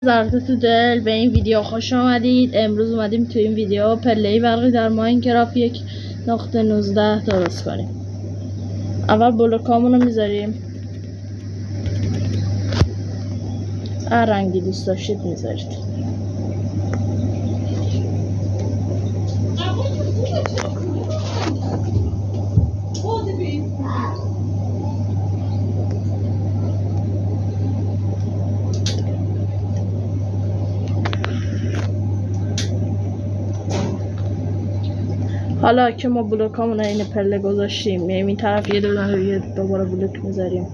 زرد تو دل به این ویدیو خوش آمدید. امروز اومدیم تو این ویدیو پله برقی در ماینکرافت 1.19 درست کنیم. اول بلوکامون رو میذاریم، هر رنگی دوست داشتید میذارید. حالا که ما بلوکامون این پله گذاشتیم، میایم این طرف یه دوباره بلوک میذاریم.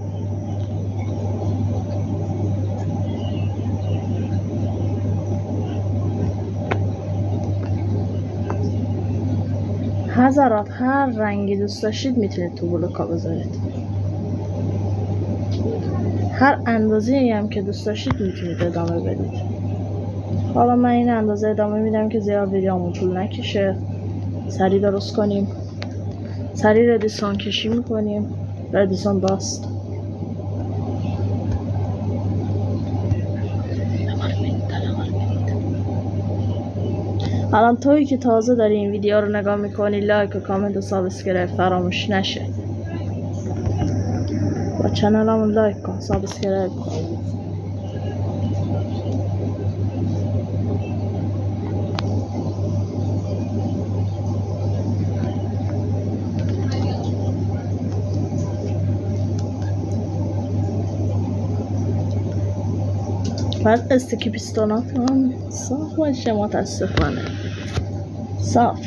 حضرات هر رنگی دوست داشتید میتونید تو بلوکا بذارید، هر اندازه‌ای هم که دوست داشتید میتونید ادامه بدید. حالا من این اندازه ادامه میدم که زیاد ویدیومون طول نکشه، سریع درست کنیم. سریع ردیسون کشی میکنیم، ردیسون باست. الان تویی که تازه داری این ویدیو رو نگاه میکنی، لایک و کامنت و سابسکرایب فراموش نشه. با چنلمون لایک کن، سابسکرایب کن. باید استیکی پیستونات هم صاف باشه، متاسفانه صاف.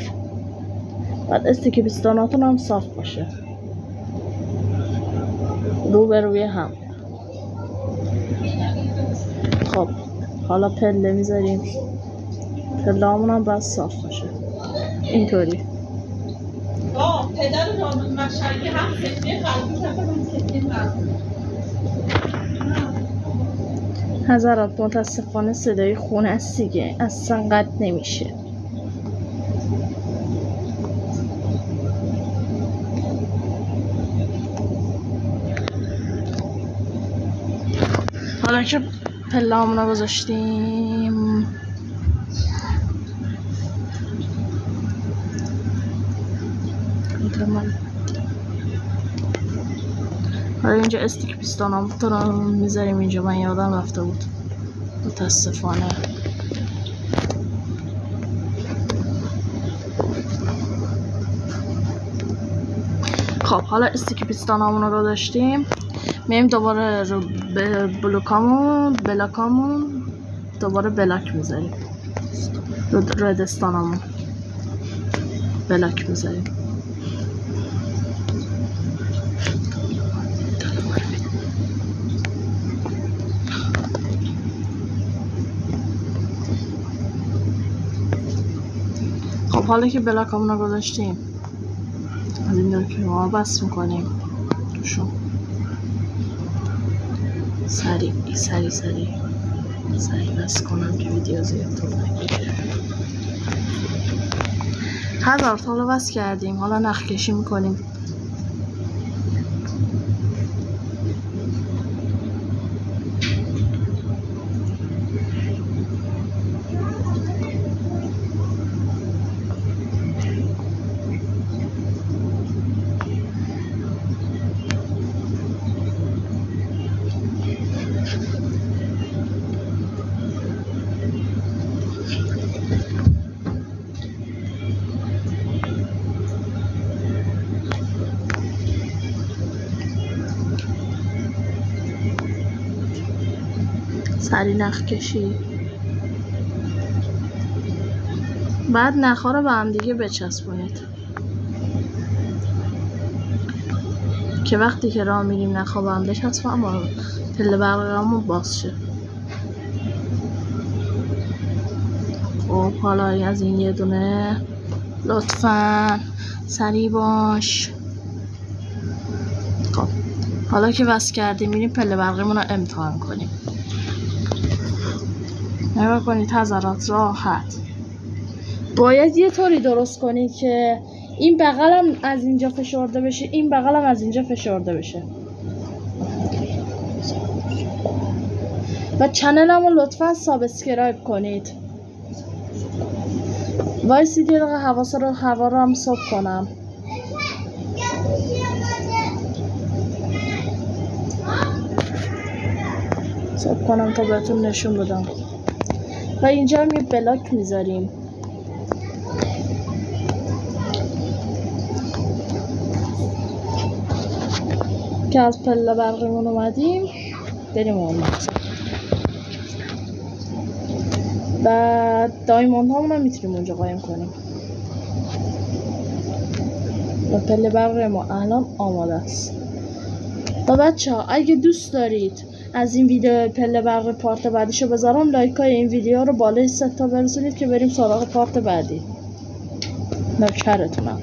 باید استیکی پیستوناتون هم صاف باشه، رو به روی هم. خب حالا پله میذاریم، پله همون هم باید صاف باشه اینطوری. پدر رامون مشهدی هم سکته قلبی هم سکته قلبی. حضرات متاسفانه صدای خونه است دیگه، اصلا قطع نمیشه. حالا که پله همون رو گذاشتیم، حالا اینجا استیک پیستون هم رو میذاریم اینجا. من یادم رفته بود متاسفانه. خب حالا استیک پیستون همون رو داشتیم، میایم دوباره رو بلاکامون دوباره بلاک میذاریم، ردستانمون بلاک میذاریم. خب حالا که بلاکامون رو گذاشتیم، از این دور که ما بس میکنیم توشون. سریع بس کنم که ویدیو زیاد طول نکشه. حضرات حالا بس کردیم، حالا نخ کشی میکنیم. سری نخ کشی. بعد نخا رو به هم دیگه بچسبونید که وقتی که راه میریم نخا به هم بچسبه، اما پله برقیمون باز شه. خب حالا از این یه دونه لطفاً سریع باش. خب حالا که وصل کردیم، میریم پله برقیمون رو امتحان کنیم. نگاه کنید حضرات، راحت باید یه طوری درست کنید که این بغل هم از اینجا فشرده بشه، این بغل هم از اینجا فشرده بشه. و چنلمو لطفا سابسکرایب کنید. وایسید یه دقیقه هوا رو هم صبح کنم. صبح کنم تا بهتون نشون بدم. و اینجا هم یه بلاک میذاریم که از پله برقیمون اومدیم بریم اون. و دایموند هامون هم میتونیم اونجا قایم کنیم. و پله برق ما الان آماده است. و بچه ها اگه دوست دارید از این ویدیو پله برق پارت بعدیشو بذارم، لایک های این ویدیو رو بالای 3 تا برسونید که بریم سراغ پارت بعدی. نوکرتونم.